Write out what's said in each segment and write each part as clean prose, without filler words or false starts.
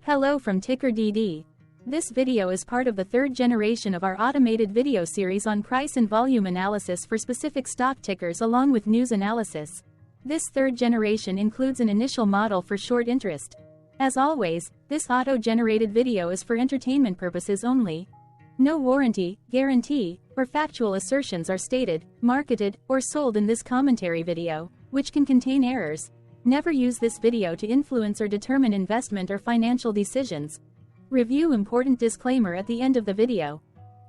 Hello from TickerDD. This video is part of the third generation of our automated video series on price and volume analysis for specific stock tickers along with news analysis. This third generation includes an initial model for short interest. As always, this auto-generated video is for entertainment purposes only. No warranty, guarantee, or factual assertions are stated, marketed, or sold in this commentary video, which can contain errors. Never use this video to influence or determine investment or financial decisions. Review important disclaimer at the end of the video.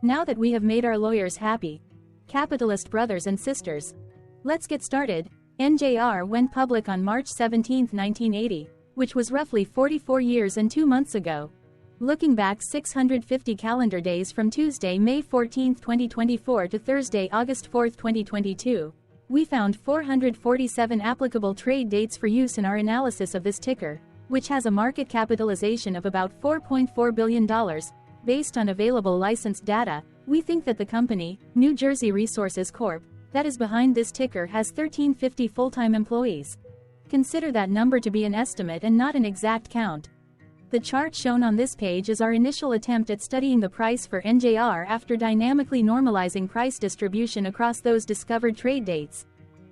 Now that we have made our lawyers happy, capitalist brothers and sisters, let's get started. NJR went public on March 17, 1980, which was roughly 44 years and 2 months ago. Looking back 650 calendar days from Tuesday, May 14, 2024 to Thursday, August 4, 2022, we found 447 applicable trade dates for use in our analysis of this ticker, which has a market capitalization of about $4.4 billion. Based on available licensed data, we think that the company, New Jersey Resources Corp., that is behind this ticker has 1,350 full-time employees. Consider that number to be an estimate and not an exact count. The chart shown on this page is our initial attempt at studying the price for NJR after dynamically normalizing price distribution across those discovered trade dates.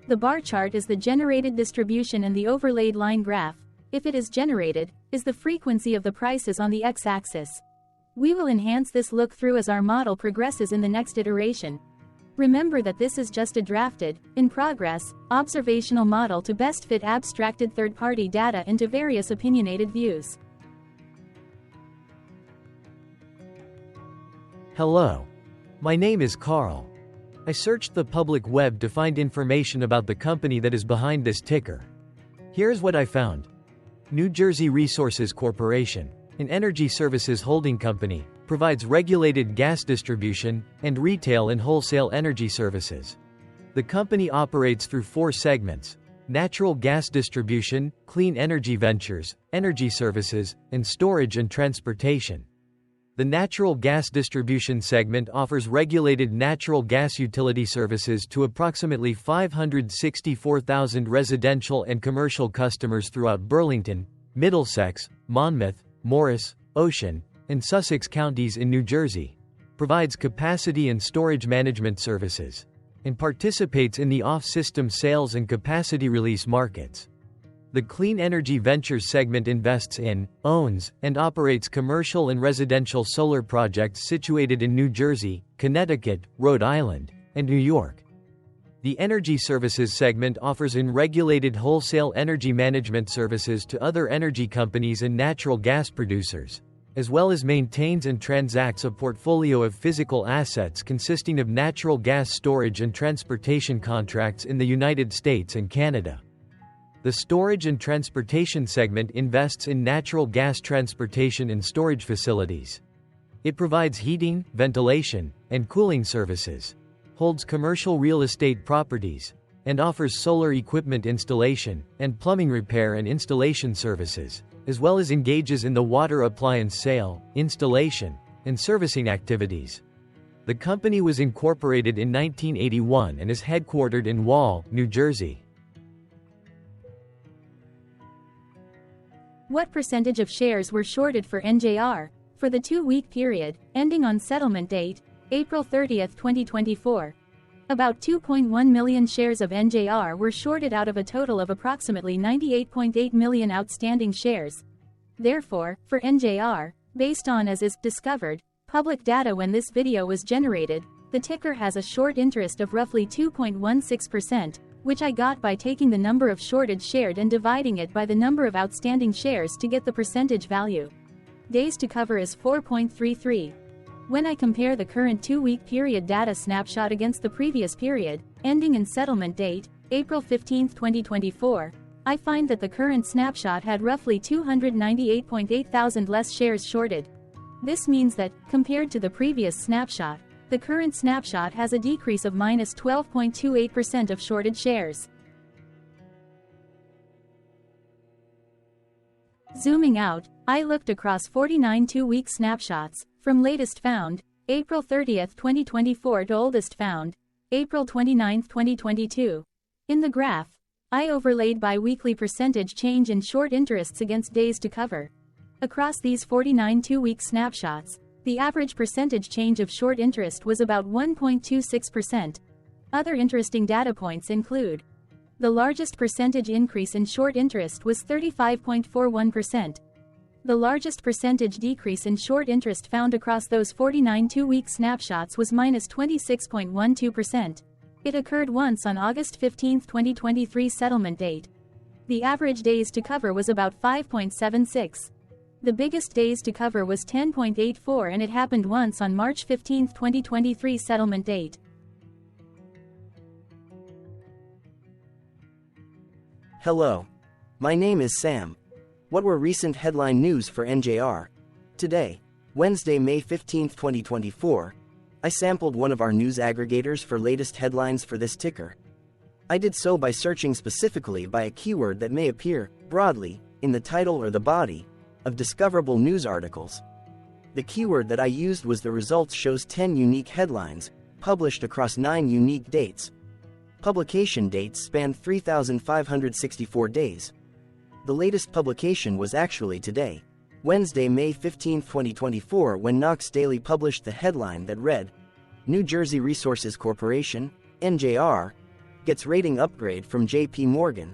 The bar chart is the generated distribution and the overlaid line graph, if it is generated, is the frequency of the prices on the x-axis. We will enhance this look-through as our model progresses in the next iteration. Remember that this is just a drafted, in progress, observational model to best fit abstracted third-party data into various opinionated views. Hello. My name is Carl. I searched the public web to find information about the company that is behind this ticker. Here's what I found. New Jersey Resources Corporation, an energy services holding company, provides regulated gas distribution and retail and wholesale energy services. The company operates through 4 segments: natural gas distribution, clean energy ventures, energy services, and storage and transportation. The natural gas distribution segment offers regulated natural gas utility services to approximately 564,000 residential and commercial customers throughout Burlington, Middlesex, Monmouth, Morris, Ocean, and Sussex counties in New Jersey, provides capacity and storage management services, and participates in the off-system sales and capacity release markets. The Clean Energy Ventures segment invests in, owns, and operates commercial and residential solar projects situated in New Jersey, Connecticut, Rhode Island, and New York. The Energy Services segment offers unregulated wholesale energy management services to other energy companies and natural gas producers, as well as maintains and transacts a portfolio of physical assets consisting of natural gas storage and transportation contracts in the United States and Canada. The Storage and Transportation segment invests in natural gas transportation and storage facilities. It provides heating, ventilation, and cooling services, holds commercial real estate properties, and offers solar equipment installation and plumbing repair and installation services, as well as engages in the water appliance sale, installation, and servicing activities. The company was incorporated in 1981 and is headquartered in Wall, New Jersey. What percentage of shares were shorted for NJR for the 2-week period, ending on settlement date, April 30, 2024? About 2.1 million shares of NJR were shorted out of a total of approximately 98.8 million outstanding shares. Therefore, for NJR, based on as is discovered public data when this video was generated, the ticker has a short interest of roughly 2.16%, which I got by taking the number of shorted shared and dividing it by the number of outstanding shares to get the percentage value. Days to cover is 4.33. When I compare the current 2-week period data snapshot against the previous period, ending in settlement date, April 15, 2024, I find that the current snapshot had roughly 298.8 thousand less shares shorted. This means that, compared to the previous snapshot, the current snapshot has a decrease of minus 12.28% of shorted shares. Zooming out, I looked across 49 2-week snapshots, from latest found, April 30, 2024 to oldest found, April 29, 2022. In the graph, I overlaid bi-weekly percentage change in short interests against days to cover. Across these 49 two-week snapshots, the average percentage change of short interest was about 1.26%. Other interesting data points include: the largest percentage increase in short interest was 35.41%. The largest percentage decrease in short interest found across those 49 two-week snapshots was -26.12%. It occurred once on August 15, 2023 settlement date. The average days to cover was about 5.76. The biggest days to cover was 10.84, and it happened once on March 15, 2023 settlement date. Hello. My name is Sam. What were recent headline news for NJR? Today, Wednesday, May 15, 2024, I sampled one of our news aggregators for latest headlines for this ticker. I did so by searching specifically by a keyword that may appear, broadly, in the title or the body of discoverable news articles. The keyword that I used was the results shows 10 unique headlines, published across 9 unique dates. Publication dates spanned 3,564 days. The latest publication was actually today, Wednesday, May 15, 2024, when Knox Daily published the headline that read, New Jersey Resources Corporation, NJR, gets rating upgrade from JP Morgan.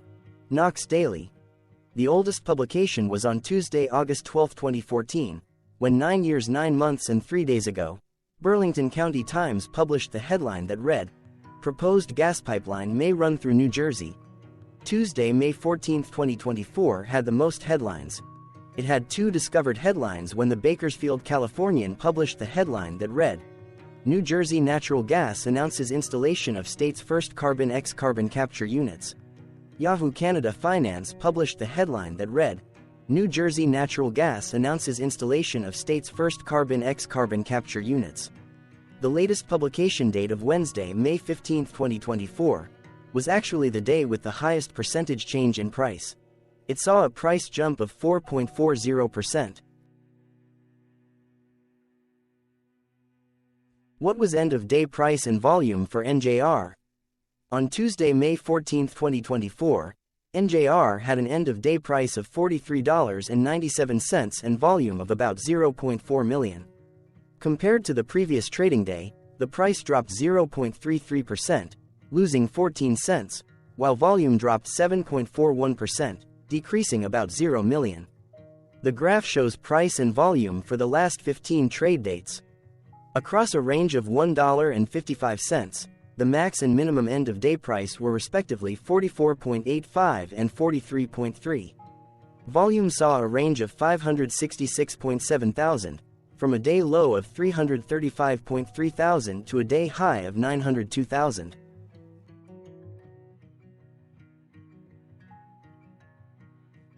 Knox Daily. The oldest publication was on Tuesday, August 12, 2014, when 9 years, 9 months and 3 days ago, Burlington County Times published the headline that read, Proposed gas pipeline may run through New Jersey. Tuesday, May 14, 2024 had the most headlines. It had 2 discovered headlines when the Bakersfield Californian published the headline that read, New Jersey Natural Gas announces installation of state's first carbon X carbon capture units. Yahoo Canada Finance published the headline that read, New Jersey Natural Gas announces installation of state's first carbon X carbon capture units. The latest publication date of Wednesday, May 15, 2024, was actually the day with the highest percentage change in price. It saw a price jump of 4.40%. What was end-of-day price and volume for NJR? On Tuesday, May 14, 2024, NJR had an end-of-day price of $43.97 and volume of about 0.4 million. Compared to the previous trading day, the price dropped 0.33%, losing 14 cents, while volume dropped 7.41%, decreasing about 0 million. The graph shows price and volume for the last 15 trade dates. Across a range of $1.55, the max and minimum end-of-day price were respectively 44.85 and 43.3. Volume saw a range of 566.7 thousand, from a day low of 335.3 thousand to a day high of 902,000.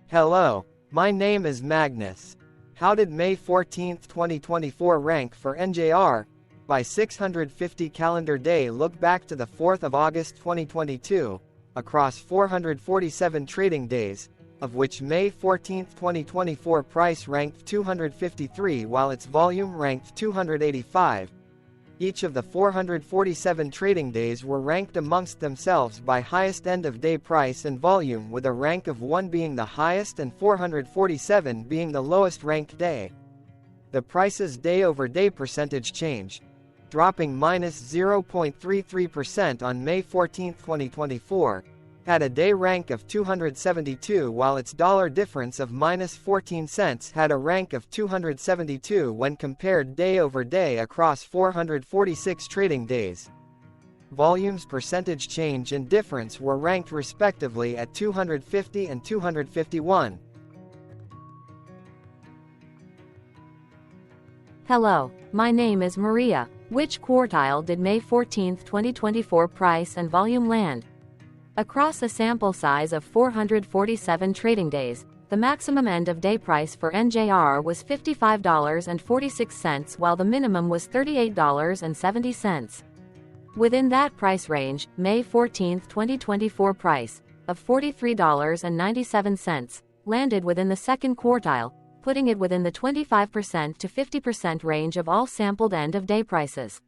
Hello, my name is Magnus. How did May 14, 2024 rank for NJR? By 650 calendar day, look back to the 4th of August 2022, across 447 trading days, of which May 14, 2024 price ranked 253 while its volume ranked 285. Each of the 447 trading days were ranked amongst themselves by highest end-of-day price and volume, with a rank of 1 being the highest and 447 being the lowest ranked day. The price's day-over-day percentage change, dropping -0.33% on May 14, 2024, had a day rank of 272, while its dollar difference of -14 cents had a rank of 272 when compared day over day across 446 trading days. Volume's percentage change and difference were ranked respectively at 250 and 251. Hello, my name is Maria. Which quartile did May 14, 2024 price and volume land? Across a sample size of 447 trading days, the maximum end-of-day price for NJR was $55.46 while the minimum was $38.70. Within that price range, May 14, 2024 price of $43.97 landed within the second quartile, putting it within the 25% to 50% range of all sampled end-of-day prices.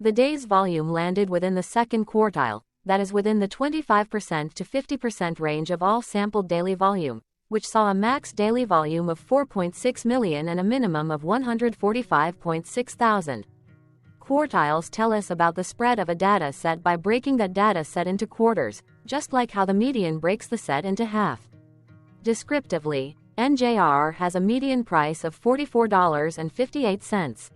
The day's volume landed within the second quartile, that is within the 25% to 50% range of all sampled daily volume, which saw a max daily volume of 4.6 million and a minimum of 145.6 thousand. Quartiles tell us about the spread of a data set by breaking that data set into quarters, just like how the median breaks the set into half. Descriptively, NJR has a median price of $44.58.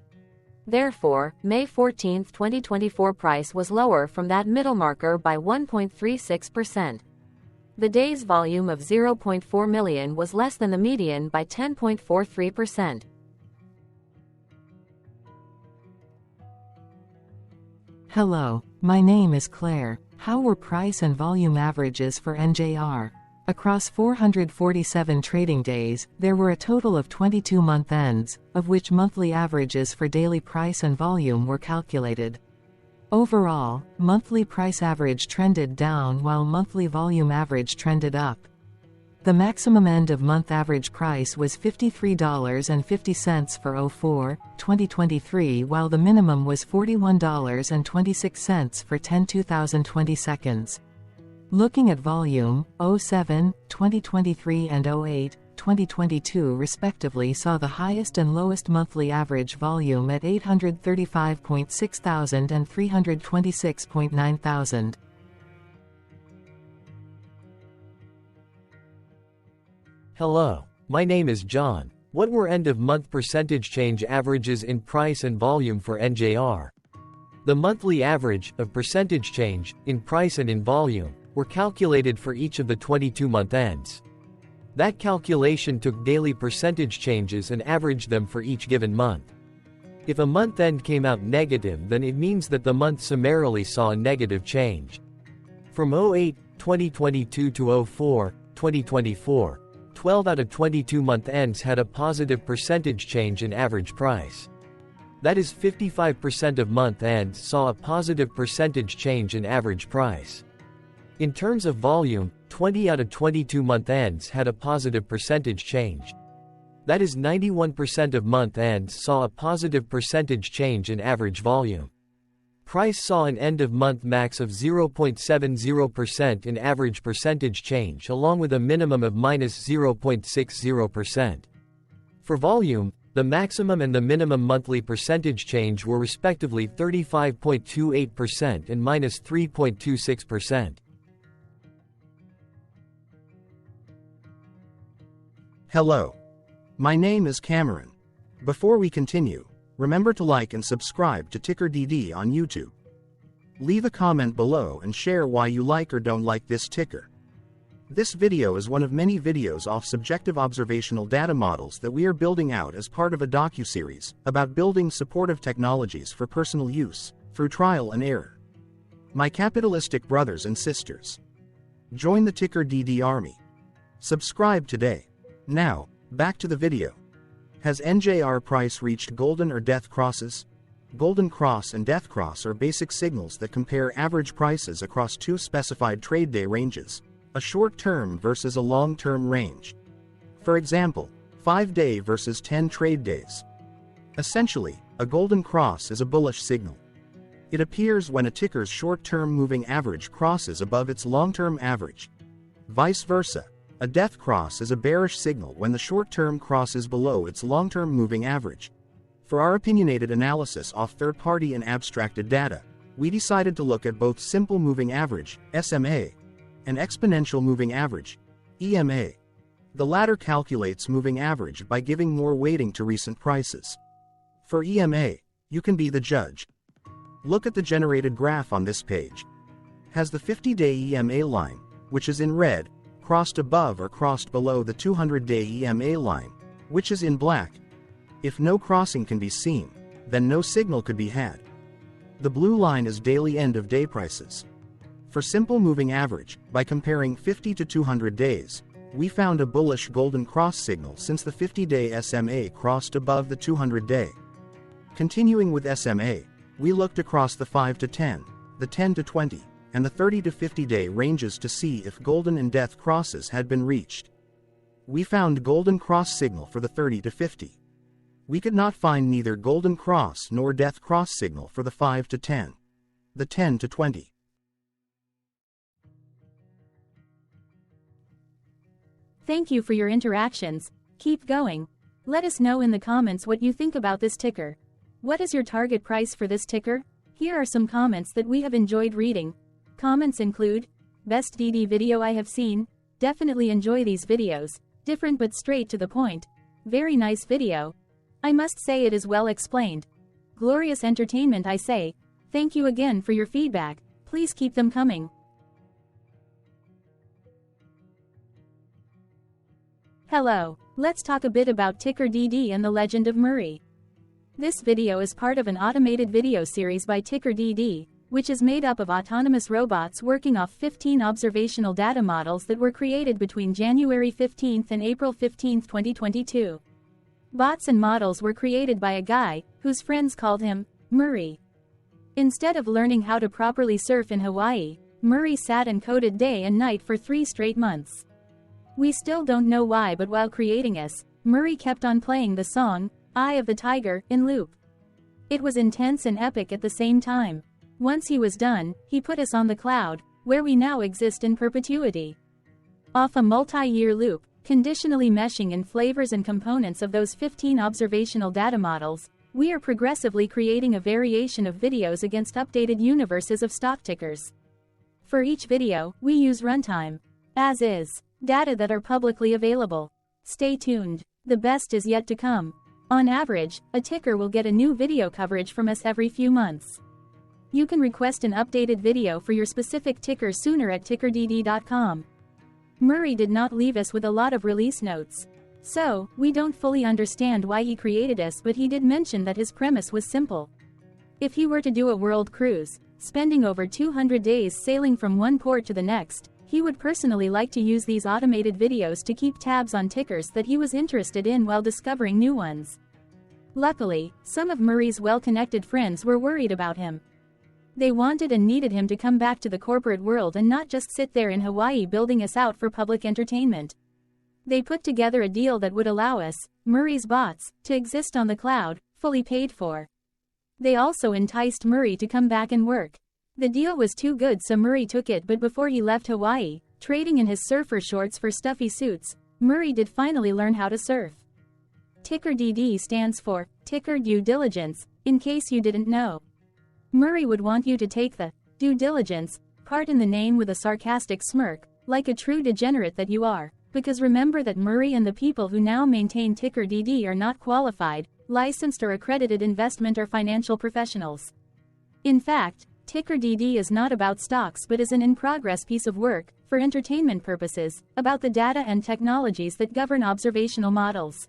Therefore, May 14, 2024 price was lower from that middle marker by 1.36%. The day's volume of 0.4 million was less than the median by 10.43%. Hello, my name is Claire. How were price and volume averages for NJR? Across 447 trading days, there were a total of 22 month ends, of which monthly averages for daily price and volume were calculated. Overall, monthly price average trended down while monthly volume average trended up. The maximum end of month average price was $53.50 for 04/2023, while the minimum was $41.26 for 10/2020 seconds. Looking at volume, 07/2023 and 08/2022 respectively saw the highest and lowest monthly average volume at 835.6 thousand and 326.9 thousand. Hello, my name is John. What were end-of-month percentage change averages in price and volume for NJR? The monthly average of percentage change in price and in volume were calculated for each of the 22-month ends. That calculation took daily percentage changes and averaged them for each given month. If a month end came out negative, then it means that the month summarily saw a negative change. From 08/2022 to 04/2024, 12 out of 22 month ends had a positive percentage change in average price. That is, 55% of month ends saw a positive percentage change in average price. In terms of volume, 20 out of 22 month ends had a positive percentage change. That is, 91% of month ends saw a positive percentage change in average volume. Price saw an end-of-month max of 0.70% in average percentage change, along with a minimum of -0.60%. For volume, the maximum and the minimum monthly percentage change were respectively 35.28% and -3.26%. Hello. My name is Cameron. Before we continue, remember to like and subscribe to TickerDD on YouTube. Leave a comment below and share why you like or don't like this ticker. This video is one of many videos off subjective observational data models that we are building out as part of a docuseries about building supportive technologies for personal use, through trial and error. My capitalistic brothers and sisters, join the TickerDD army. Subscribe today. Now, back to the video. Has NJR price reached golden or death crosses? Golden cross and death cross are basic signals that compare average prices across two specified trade day ranges, a short-term versus a long-term range. For example, 5-day versus 10 trade days. Essentially, a golden cross is a bullish signal. It appears when a ticker's short-term moving average crosses above its long-term average. Vice versa, a death cross is a bearish signal when the short-term crosses below its long-term moving average. For our opinionated analysis off third-party and abstracted data, we decided to look at both simple moving average, SMA, and exponential moving average, EMA. The latter calculates moving average by giving more weighting to recent prices. For EMA, you can be the judge. Look at the generated graph on this page. Has the 50-day EMA line, which is in red, crossed above or crossed below the 200-day EMA line, which is in black? If no crossing can be seen, then no signal could be had. The blue line is daily end-of-day prices. For simple moving average, by comparing 50 to 200 days, we found a bullish golden cross signal since the 50-day SMA crossed above the 200-day. Continuing with SMA, we looked across the 5 to 10, the 10 to 20, and the 30 to 50-day ranges to see if golden and death crosses had been reached. We found golden cross signal for the 30 to 50. We could not find neither golden cross nor death cross signal for the 5 to 10, the 10 to 20. Thank you for your interactions. Keep going. Let us know in the comments what you think about this ticker. What is your target price for this ticker? Here are some comments that we have enjoyed reading. Comments include, best DD video I have seen, definitely enjoy these videos, different but straight to the point, very nice video. I must say it is well explained. Glorious entertainment I say, thank you again for your feedback, please keep them coming. Hello, let's talk a bit about TickerDD and the Legend of Murray. This video is part of an automated video series by TickerDD, which is made up of autonomous robots working off 15 observational data models that were created between January 15 and April 15, 2022. Bots and models were created by a guy, whose friends called him Murray. Instead of learning how to properly surf in Hawaii, Murray sat and coded day and night for 3 straight months. We still don't know why, but while creating us, Murray kept on playing the song, Eye of the Tiger, in loop. It was intense and epic at the same time. Once he was done, he put us on the cloud, where we now exist in perpetuity. Off a multi-year loop, conditionally meshing in flavors and components of those 15 observational data models, we are progressively creating a variation of videos against updated universes of stock tickers. For each video, we use runtime, as is, data that are publicly available. Stay tuned, the best is yet to come. On average, a ticker will get a new video coverage from us every few months. You can request an updated video for your specific ticker sooner at TickerDD.com. Murray did not leave us with a lot of release notes. So, we don't fully understand why he created us, but he did mention that his premise was simple. If he were to do a world cruise, spending over 200 days sailing from one port to the next, he would personally like to use these automated videos to keep tabs on tickers that he was interested in while discovering new ones. Luckily, some of Murray's well-connected friends were worried about him. They wanted and needed him to come back to the corporate world and not just sit there in Hawaii building us out for public entertainment. They put together a deal that would allow us, Murray's bots, to exist on the cloud, fully paid for. They also enticed Murray to come back and work. The deal was too good, so Murray took it, but before he left Hawaii, trading in his surfer shorts for stuffy suits, Murray did finally learn how to surf. TickerDD stands for Ticker Due Diligence, in case you didn't know. Murray would want you to take the due diligence part in the name with a sarcastic smirk, like a true degenerate that you are, because remember that Murray and the people who now maintain TickerDD are not qualified, licensed or accredited investment or financial professionals. In fact, TickerDD is not about stocks but is an in-progress piece of work, for entertainment purposes, about the data and technologies that govern observational models.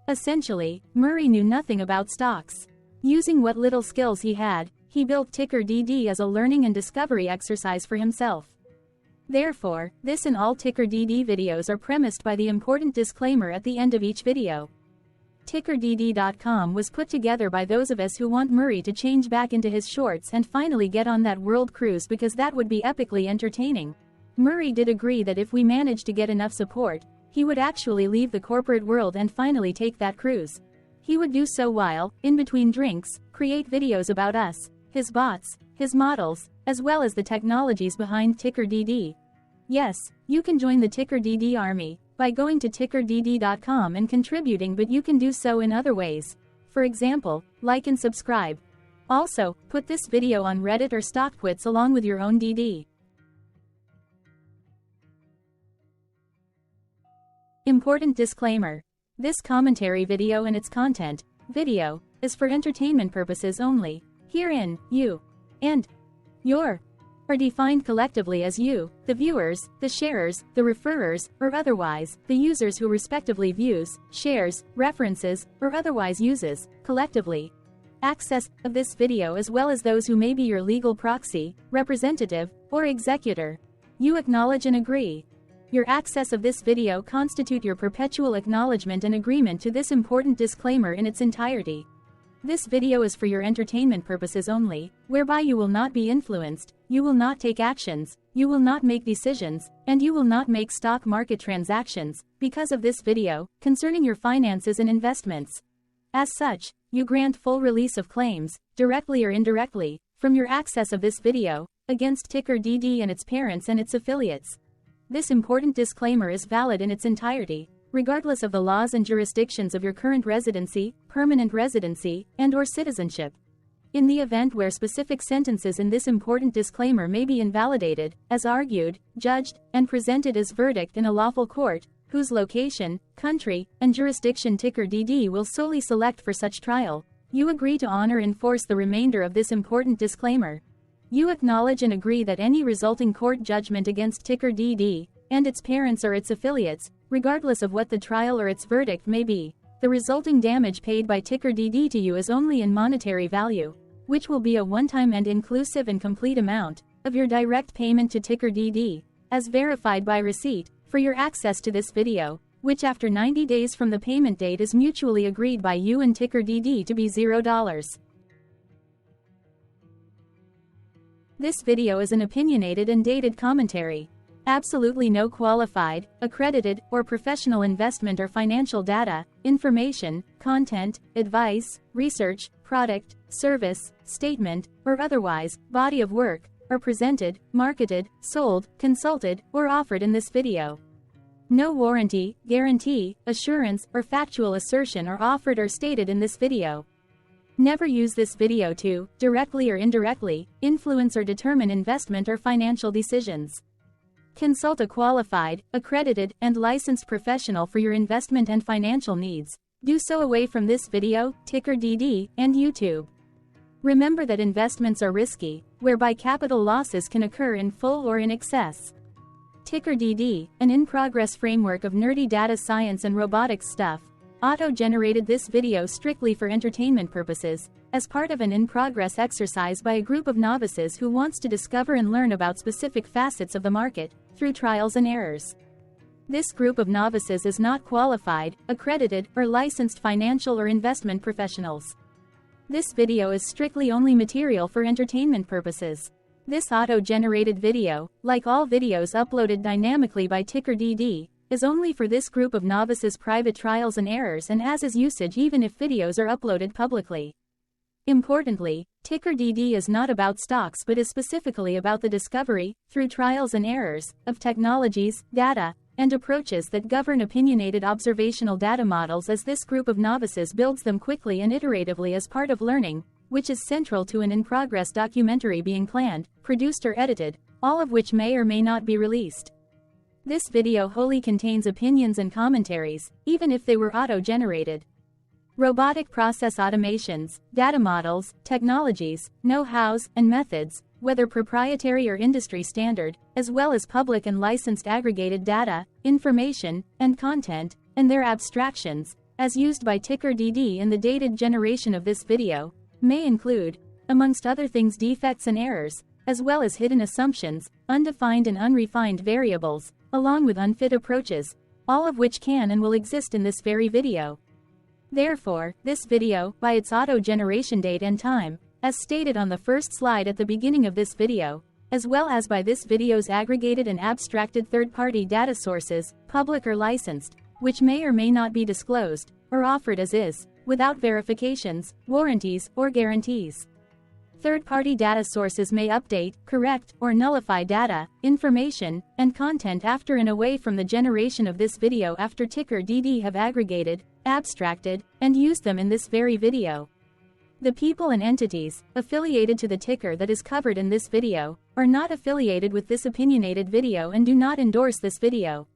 Essentially, Murray knew nothing about stocks. Using what little skills he had, he built TickerDD as a learning and discovery exercise for himself. Therefore, this and all TickerDD videos are premised by the important disclaimer at the end of each video. TickerDD.com was put together by those of us who want Murray to change back into his shorts and finally get on that world cruise, because that would be epically entertaining. Murray did agree that if we managed to get enough support, he would actually leave the corporate world and finally take that cruise. He would do so while, in between drinks, create videos about us, his bots, his models, as well as the technologies behind TickerDD. Yes, you can join the TickerDD army by going to TickerDD.com and contributing, but you can do so in other ways. For example, like and subscribe. Also, put this video on Reddit or StockTwits along with your own DD. Important disclaimer. This commentary video and its content, video, is for entertainment purposes only. Herein, you and your are defined collectively as you, the viewers, the sharers, the referrers, or otherwise, the users who respectively views, shares, references, or otherwise uses, collectively, access of this video, as well as those who may be your legal proxy, representative, or executor. You acknowledge and agree. Your access of this video constitute your perpetual acknowledgement and agreement to this important disclaimer in its entirety. This video is for your entertainment purposes only, whereby you will not be influenced, you will not take actions, you will not make decisions, and you will not make stock market transactions, because of this video, concerning your finances and investments. As such, you grant full release of claims, directly or indirectly, from your access of this video, against TickerDD and its parents and its affiliates. This important disclaimer is valid in its entirety, regardless of the laws and jurisdictions of your current residency, permanent residency, and/or citizenship. In the event where specific sentences in this important disclaimer may be invalidated, as argued, judged, and presented as verdict in a lawful court, whose location, country, and jurisdiction TickerDD will solely select for such trial, you agree to honor and enforce the remainder of this important disclaimer. You acknowledge and agree that any resulting court judgment against TickerDD, and its parents or its affiliates, regardless of what the trial or its verdict may be, the resulting damage paid by TickerDD to you is only in monetary value, which will be a one-time and inclusive and complete amount of your direct payment to TickerDD, as verified by receipt, for your access to this video, which after 90 days from the payment date is mutually agreed by you and TickerDD to be $0. This video is an opinionated and dated commentary. Absolutely no qualified, accredited, or professional investment or financial data, information, content, advice, research, product, service, statement, or otherwise, body of work, are presented, marketed, sold, consulted, or offered in this video. No warranty, guarantee, assurance, or factual assertion are offered or stated in this video. Never use this video to, directly or indirectly, influence or determine investment or financial decisions. Consult a qualified, accredited, and licensed professional for your investment and financial needs. Do so away from this video, TickerDD, and YouTube. Remember that investments are risky, whereby capital losses can occur in full or in excess. TickerDD, an in-progress framework of nerdy data science and robotics stuff, auto-generated this video strictly for entertainment purposes, as part of an in-progress exercise by a group of novices who wants to discover and learn about specific facets of the market, through trials and errors. This group of novices is not qualified, accredited, or licensed financial or investment professionals. This video is strictly only material for entertainment purposes. This auto-generated video, like all videos uploaded dynamically by TickerDD, is only for this group of novices' private trials and errors and as is usage even if videos are uploaded publicly. Importantly, TickerDD is not about stocks but is specifically about the discovery, through trials and errors, of technologies, data, and approaches that govern opinionated observational data models as this group of novices builds them quickly and iteratively as part of learning, which is central to an in-progress documentary being planned, produced or edited, all of which may or may not be released. This video wholly contains opinions and commentaries, even if they were auto-generated. Robotic process automations, data models, technologies, know-hows, and methods, whether proprietary or industry standard, as well as public and licensed aggregated data, information, and content, and their abstractions, as used by TickerDD in the dated generation of this video, may include, amongst other things, defects and errors, as well as hidden assumptions, undefined and unrefined variables, along with unfit approaches, all of which can and will exist in this very video. Therefore, this video, by its auto-generation date and time, as stated on the first slide at the beginning of this video, as well as by this video's aggregated and abstracted third-party data sources, public or licensed, which may or may not be disclosed, or offered as is, without verifications, warranties, or guarantees. Third-party data sources may update, correct, or nullify data, information, and content after and away from the generation of this video after TickerDD have aggregated, abstracted, and used them in this very video. The people and entities affiliated to the ticker that is covered in this video are not affiliated with this opinionated video and do not endorse this video.